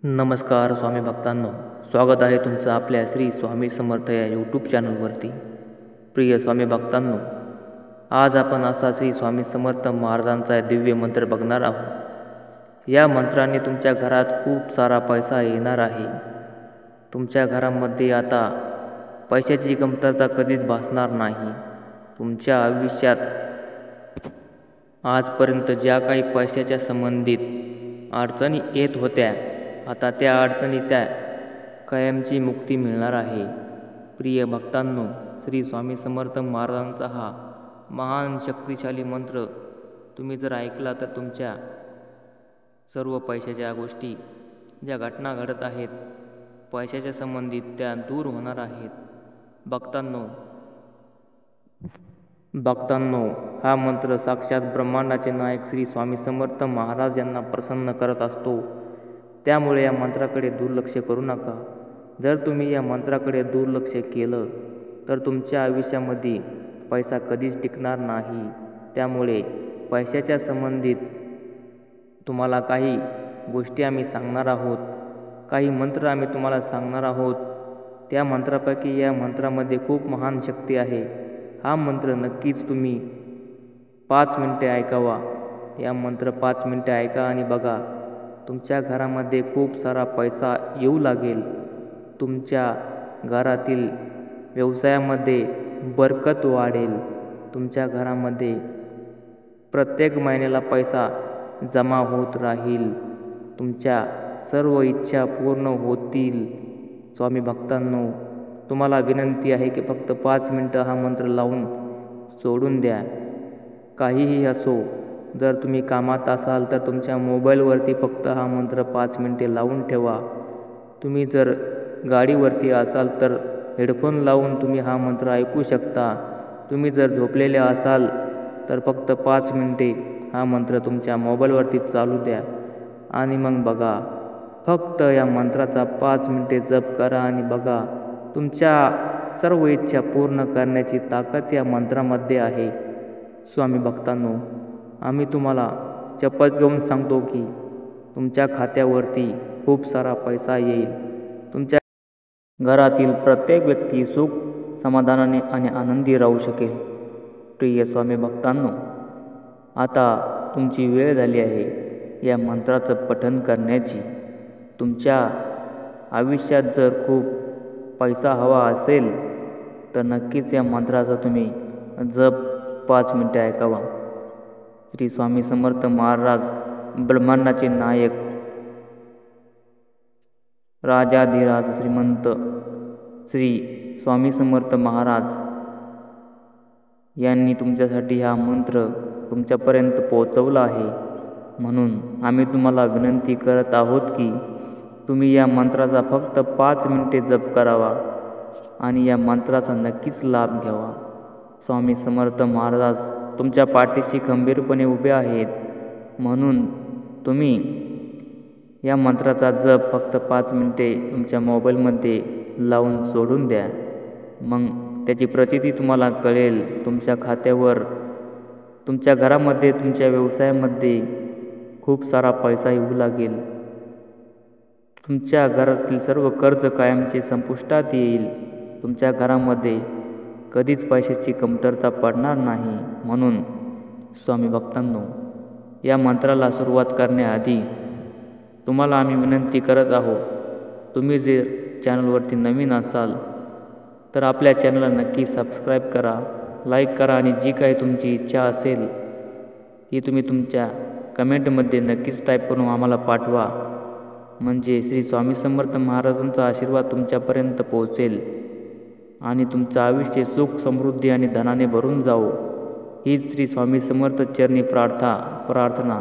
नमस्कार स्वामी भक्तांनो, स्वागत आहे तुमचं आपल्या श्री स्वामी समर्थ या यूट्यूब चॅनलवरती. प्रिय स्वामी भक्तांनो, आज आपण असा श्री स्वामी समर्थ महाराजांचा दिव्य मंत्र बघणार आहोत. या मंत्राने तुमच्या घरात खूप सारा पैसा येणार आहे. तुमच्या घरामध्ये आता पैशाची कमतरता कधीच भासणार नाही. तुमच्या आयुष्यात आजपर्यंत ज्या काही पैशाच्या संबंधित अडचणी येत होत्या, आता त्या अडचणीच्या कायमची मुक्ती मिळणार आहे. प्रिय भक्तांनो, श्री स्वामी समर्थ महाराजांचा हा महान शक्तिशाली मंत्र तुम्ही जर ऐकला तर तुमच्या सर्व पैशाच्या गोष्टी, ज्या घटना घडत आहेत पैशाच्या संबंधित, त्या दूर होणार आहेत. भक्तांनो, हा मंत्र साक्षात ब्रह्मांडाचे नायक श्री स्वामी समर्थ महाराज यांना प्रसन्न करत असतो. त्यामुळे या मंत्राकडे दुर्लक्ष करू नका. जर तुम्ही या मंत्राकडे दुर्लक्ष केलं तर तुमच्या आयुष्यामध्ये पैसा कधीच टिकणार नाही. त्यामुळे पैशाच्या संबंधित तुम्हाला काही गोष्टी आम्ही सांगणार आहोत, काही मंत्र आम्ही तुम्हाला सांगणार आहोत. त्या मंत्रापैकी या मंत्रामध्ये खूप महान शक्ती आहे. हा मंत्र नक्कीच तुम्ही 5 मिनिटे ऐकावा. या मंत्र 5 मिनिटे ऐका आणि बघा, तुमच्या घरामध्ये खूप सारा पैसा येऊ लागेल. तुमच्या घरातील व्यवसायामध्ये बरकत वाढेल. तुमच्या घरामध्ये प्रत्येक महिन्याला पैसा जमा होत राहील. तुमच्या सर्व इच्छा पूर्ण होतील. स्वामी भक्तांनो, तुम्हाला विनंती आहे की फक्त 5 मिनिटं हा मंत्र लावून सोडून द्या. काहीही असो, जर तुम्ही कामात असाल तर तुमच्या मोबाईलवरती फक्त हा मंत्र 5 मिनिटे लावून ठेवा. तुम्ही जर गाडीवरती असाल तर हेडफोन लावून तुम्ही हा मंत्र ऐकू शकता. तुम्ही जर झोपलेले असाल तर फक्त 5 मिनिटे हा मंत्र तुमच्या मोबाईलवरती चालू द्या आणि मग बघा. फक्त या मंत्राचा 5 मिनिटे जप करा आणि बघा, तुमच्या सर्व इच्छा पूर्ण करण्याची ताकद या मंत्रामध्ये आहे. स्वामी भक्तांनो, आम्ही तुम्हाला शपथ घेऊन सांगतो की तुमच्या खात्यावरती खूप सारा पैसा येईल. तुमच्या घरातील प्रत्येक व्यक्ती सुख समाधानाने आणि आनंदी राहू शकेल. प्रिय स्वामी भक्तांनो, आता तुमची वेळ झाली आहे या मंत्राचं पठण करण्याची. तुमच्या आयुष्यात जर खूप पैसा हवा असेल तर नक्कीच या मंत्राचा तुम्ही जप 5 मिनिटे ऐकावा. श्री स्वामी समर्थ महाराज, ब्रह्मांडाचे नायक, राजाधिराज श्रीमंत श्री स्वामी समर्थ महाराज यांनी तुमच्यासाठी हा मंत्र तुमच्यापर्यंत पोहोचवला आहे. म्हणून आम्ही तुम्हाला विनंती करत आहोत की तुम्ही या मंत्राचा फक्त 5 मिनिटे जप करावा आणि या मंत्राचा नक्कीच लाभ घ्यावा. स्वामी समर्थ महाराज तुमच्या पाठीशी खंबीरपणे उभे आहेत. म्हणून तुम्ही या मंत्राचा जप फक्त 5 मिनिटे तुमच्या मोबाईलमध्ये लावून सोडून द्या. मग त्याची प्रचिती तुम्हाला कळेल. तुमच्या खात्यावर, तुमच्या घरामध्ये, तुमच्या व्यवसायामध्ये खूप सारा पैसा येऊ लागेल. तुमच्या घरातील सर्व कर्ज कायमचे संपुष्टात येईल. तुमच्या घरामध्ये कधीच पैशाची कमतरता पडणार नाही. म्हणून स्वामी भक्तांनो, या मंत्राला सुरुवात करण्याआधी तुम्हाला आम्ही विनंती करत आहोत, तुम्ही जर चॅनलवरती नवीन असाल तर आपल्या चॅनलला नक्की सबस्क्राईब करा, लाईक करा आणि जी काही तुमची इच्छा असेल ती तुम्ही तुमच्या कमेंटमध्ये नक्कीच टाईप करून आम्हाला पाठवा. म्हणजे श्री स्वामी समर्थ महाराजांचा आशीर्वाद तुमच्यापर्यंत पोहोचेल आणि तुमचं आयुष्य सुख, समृद्धी आणि धनाने भरून जावो, हीच श्री स्वामी समर्थ चरणी प्रार्थना.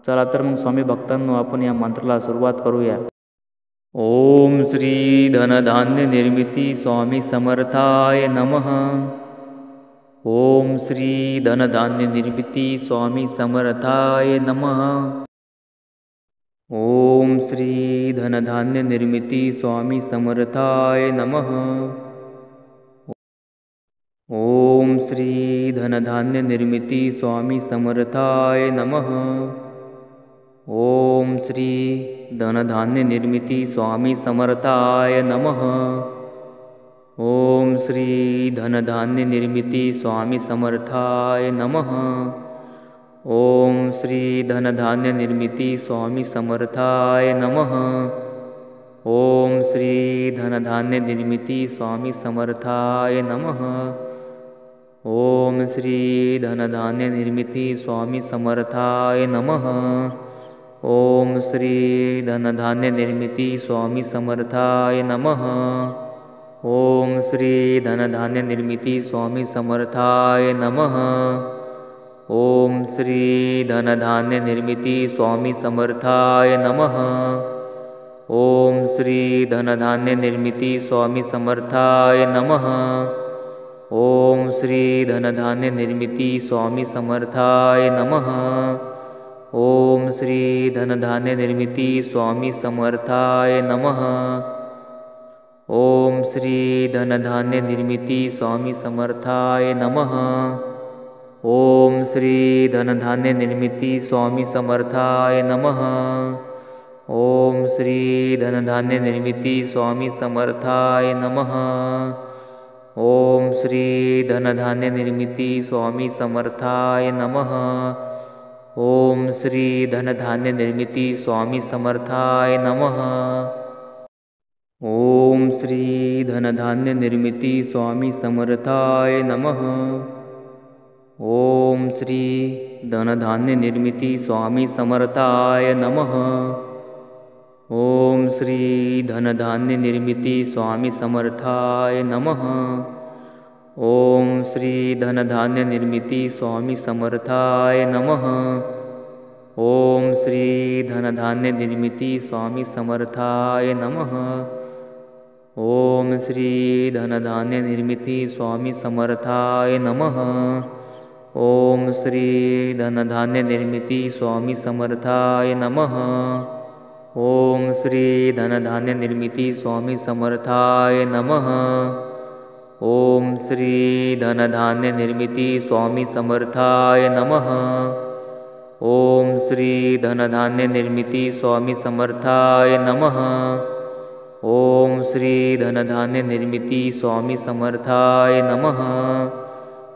चला तर मग स्वामी भक्तांनो, आपण या मंत्राला सुरुवात करूया. ओम श्री धनधान्य निर्मिती स्वामी समर्थाय नमः. ओम श्री धनधान्य निर्मिती स्वामी समर्थाय नमः. ओम श्री धनधान्य निर्मिती स्वामी समर्थाय नमः. ओम श्री धनधान्य निर्मिती स्वामी समर्थाय नमः. ओम श्री धनधान्य निर्मिती स्वामी समर्थाय नमः. ओम श्री धनधान्य निर्मिती स्वामी समर्थाय नमः. ओम श्री धनधान्य निर्मिती स्वामी समर्थाय नमः. ओम श्री धनधान्य निर्मिती स्वामी समर्थाय नमः. ओम श्री धनधान्य निर्मिती स्वामी समर्थाय नमः. ओम श्री धनधान्य निर्मिती स्वामी समर्थाय नमः. ओम श्री धनधान्य निर्मिती स्वामी समर्थाय नमः. ओम श्री धनधान्य निर्मिती स्वामी समर्थाय नमः. ओम श्री धनधान्य निर्मिती स्वामी समर्थाय नमः. ओम श्री धनधान्य निर्मिती स्वामी समर्थाय नमः. ओम श्री धनधान्य निर्मिती स्वामी समर्थाय नमः. ओम श्री धनधान्य निर्मिती स्वामी समर्थाय नमः. ओम श्री धनधान्य निर्मिती स्वामी समर्थाय नमः. ओम श्री धनधान्य निर्मिती स्वामी समर्थाय नमः. ओम श्री धनधान्य निर्मिती स्वामी समर्थाय नमः. ओम श्री धनधान्य निर्मिती स्वामी समर्थाय नमः. ओम श्री धनधान्य निर्मिती स्वामी समर्थाय नमः. ओम श्री धनधान्य निर्मिती स्वामी समर्थाय नमः. ओम श्री धनधान्य निर्मिती स्वामी समर्थाय नमः. ओम श्री धनधान्य निर्मिती स्वामी समर्थाय नमः. ओम श्री धनधान्य निर्मिती स्वामी समर्थाय नमः. ओम श्री धनधान्य निर्मिती स्वामी समर्थाय नमः. ओम श्री धनधान्य निर्मिती स्वामी समर्थाय नमः. ओम श्री धनधान्य निर्मिती स्वामी समर्थाय नमः. ओम श्री धनधान्य निर्मिती स्वामी समर्थाय नमः. ओम श्री धनधान्य निर्मिती स्वामी समर्थाय नमः. ओम श्री धनधान्य निर्मिती स्वामी समर्थाय नमः.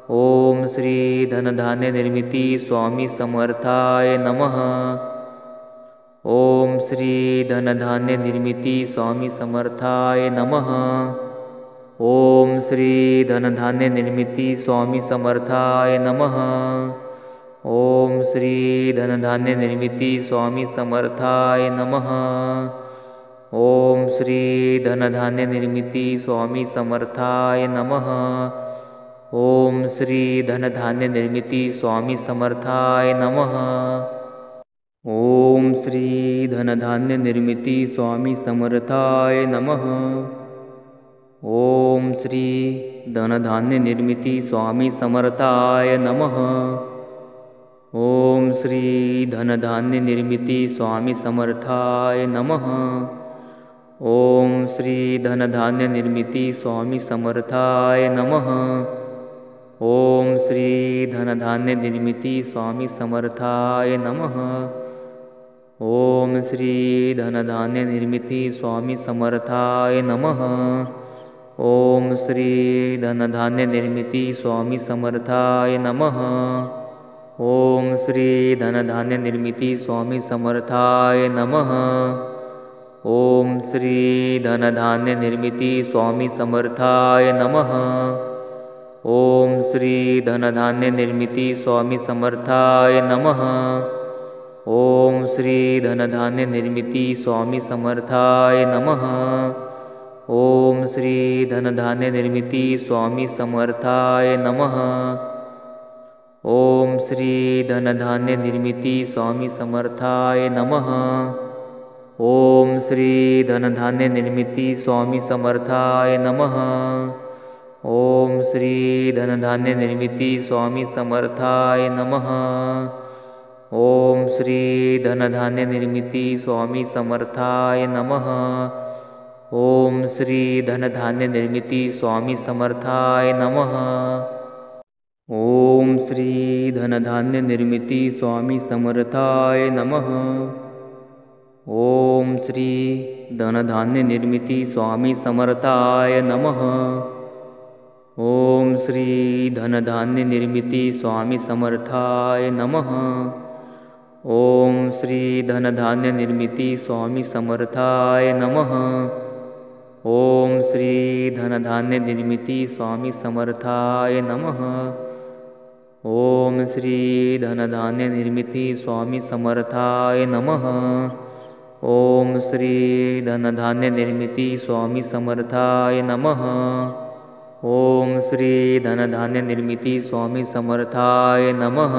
ओम श्री धनधान्य निर्मिती स्वामी समर्थाय नमः. ओम श्री धनधान्य निर्मिती स्वामी समर्थाय नमः. ओम श्री धनधान्य निर्मिती स्वामी समर्थाय नमः. ओम श्री धनधान्य निर्मिती स्वामी समर्थाय नमः. ओम श्री धनधान्य निर्मिती स्वामी समर्थाय नमः. ओम श्री धनधान्य निर्मिती स्वामी समर्थाय नमः. ओम श्री धनधान्य निर्मिती स्वामी समर्थाय नमः. ओम श्री धनधान्य निर्मिती स्वामी समर्थाय नमः. ओम श्री धनधान्य निर्मिती स्वामी समर्थाय नमः. ओम श्री धनधान्य निर्मिती स्वामी समर्थाय नमः. ओम श्री धनधान्य निर्मिती स्वामी समर्थाय नमः. ओम श्री धनधान्य निर्मिती स्वामी समर्थाय नमः. ओम श्री धनधान्य निर्मिती स्वामी समर्थाय नमः. ओम श्री धनधान्य निर्मिती स्वामी समर्थाय नमः. ओम श्री धनधान्य निर्मिती स्वामी समर्थाय नमः. ओम श्री धनधान्य निर्मिती स्वामी समर्थाय नमः. ओम श्री धनधान्य निर्मिती स्वामी समर्थाय नमः. ओम श्री धनधान्य निर्मिती स्वामी समर्थाय नमः. ओम श्री धनधान्य निर्मिती स्वामी समर्थाय नमः. ओम श्री धनधान्य निर्मिती स्वामी समर्थाय नमः. ओम श्री धनधान्य निर्मिती स्वामी समर्थाय नमः. ओम श्री धनधान्य निर्मिती स्वामी समर्थाय नमः. ओम श्री धनधान्य निर्मिती स्वामी समर्थाय नमः. ओम श्री धनधान्य निर्मिती स्वामी समर्थाय नमः. ओम श्री धनधान्य निर्मिती स्वामी समर्थाय नमः. ओम श्री धनधान्य निर्मिती स्वामी समर्थाय नमः. ओम श्री धनधान्य निर्मिती स्वामी समर्थाय नमः. ओम श्री धनधान्य निर्मिती स्वामी समर्थाय नमः. ओम श्री धनधान्य निर्मिती स्वामी समर्थाय नमः. ओम श्री धनधान्य निर्मिती स्वामी समर्थाय नमः. ओम श्री धनधान्य निर्मिती स्वामी समर्थाय नमः.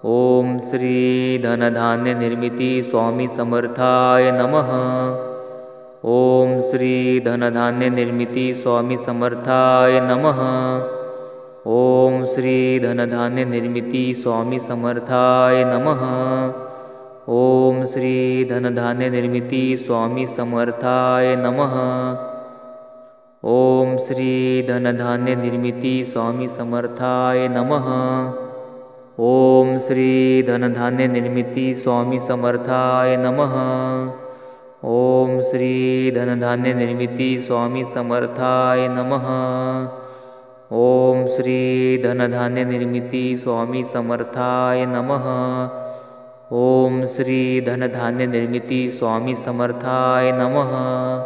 ओम श्री धनधान्य निर्मिती स्वामी समर्थाय नमः. ओम श्री धनधान्य निर्मिती स्वामी समर्थाय नमः. ओम श्री धनधान्य निर्मिती स्वामी समर्थाय नमः. ओम श्री धनधान्य निर्मिती स्वामी समर्थाय नमः. ओम श्री धनधान्य निर्मिती स्वामी समर्थाय नमः. ओम श्री धनधान्य निर्मिती स्वामी समर्थाय नमः. ओम श्री धनधान्य निर्मिती स्वामी समर्थाय नमः. ओम श्री धनधान्य निर्मिती स्वामी समर्थाय नमः. ओम श्री धनधान्य निर्मिती स्वामी समर्थाय नमः.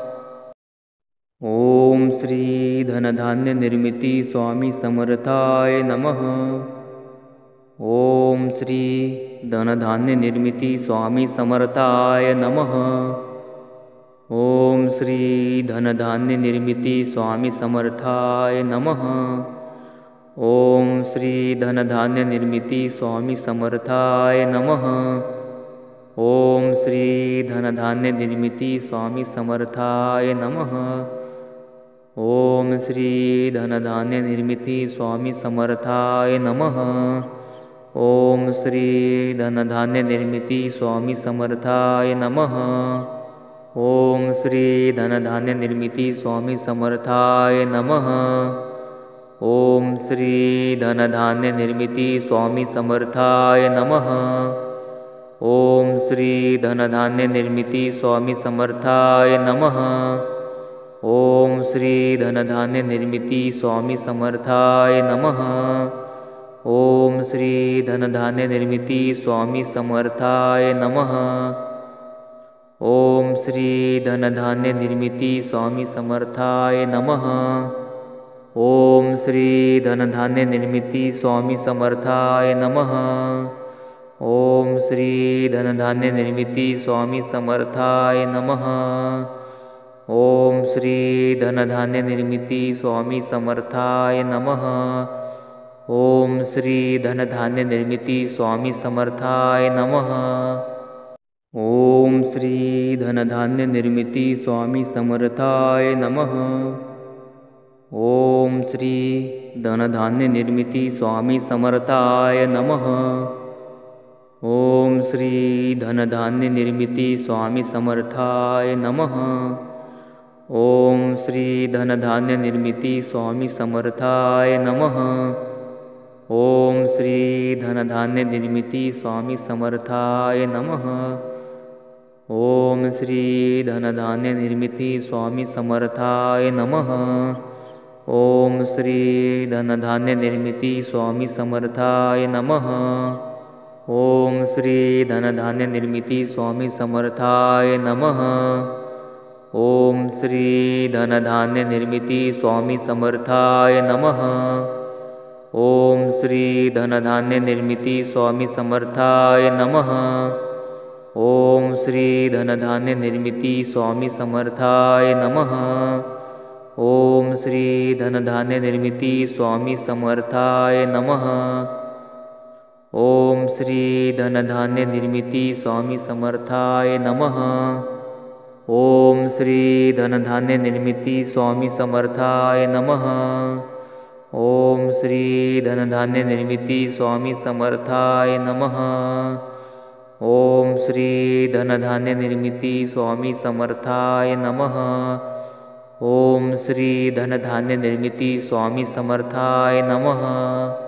ओम श्री धनधान्य निर्मिती स्वामी समर्थाय नमः. ओम श्री धनधान्य निर्मिती स्वामी समर्थाय नमः. ओम श्री धनधान्य निर्मिती स्वामी समर्थाय नमः. ओम श्री धनधान्य निर्मिती स्वामी समर्थाय नमः. ओम श्री धनधान्य निर्मिती स्वामी समर्थाय नमः. ओम श्री धनधान्य निर्मिती स्वामी समर्थाय नमः. ओम श्री धनधान्य निर्मिती स्वामी समर्थाय नमः. ओम श्री धनधान्य निर्मिती स्वामी समर्थाय नमः. ओम श्री धनधान्य निर्मिती स्वामी समर्थाय नमः. ओम श्री धनधान्य निर्मिती स्वामी समर्थाय नमः. ओम श्री धनधान्य निर्मिती स्वामी समर्थाय नमः. ओम श्री धनधान्य निर्मिती स्वामी समर्थाय नमः. ओम श्री धनधान्य निर्मिती स्वामी समर्थाय नमः. ओम श्री धनधान्य निर्मिती स्वामी समर्थाय नमः. ओम श्री धनधान्य निर्मिती स्वामी समर्थाय नमः. ओम श्री धनधान्य निर्मिती स्वामी समर्थाय नमः. ओम श्री धनधान्य निर्मिती स्वामी समर्थाय नमः. ओम श्री धनधान्य निर्मिती स्वामी समर्थाय नमः. ओम श्री धनधान्य निर्मिती स्वामी समर्थाय नमः. ओम श्री धनधान्य निर्मिती स्वामी समर्थाय नमः. ओम श्री धनधान्य निर्मिती स्वामी समर्थाय नमः. ओम श्री धनधान्य निर्मिती स्वामी समर्थाय नमः. ओम श्री धनधान्य निर्मिती स्वामी समर्थाय नमः. ओम श्री धनधान्य निर्मिती स्वामी समर्थाय नमः. ओम श्री धनधान्य निर्मिती स्वामी समर्थाय नमः. ओम श्री धनधान्य निर्मिती स्वामी समर्थाय नमः. ओम श्री धनधान्य निर्मिती स्वामी समर्थाय नमः. ओम श्री धनधान्य निर्मिती स्वामी समर्थाय नमः. ओम श्री धनधान्य निर्मिती स्वामी समर्थाय नमः. ओम श्री धनधान्य निर्मिती स्वामी समर्थाय नमः. ओम श्री धनधान्य निर्मिती स्वामी समर्थाय नमः. ओम श्री धनधान्य निर्मिती स्वामी समर्थाय नमः. ओम श्री धनधान्य निर्मिती स्वामी समर्थाय नमः. ओम श्री धनधान्य निर्मिती स्वामी समर्थाय नमः.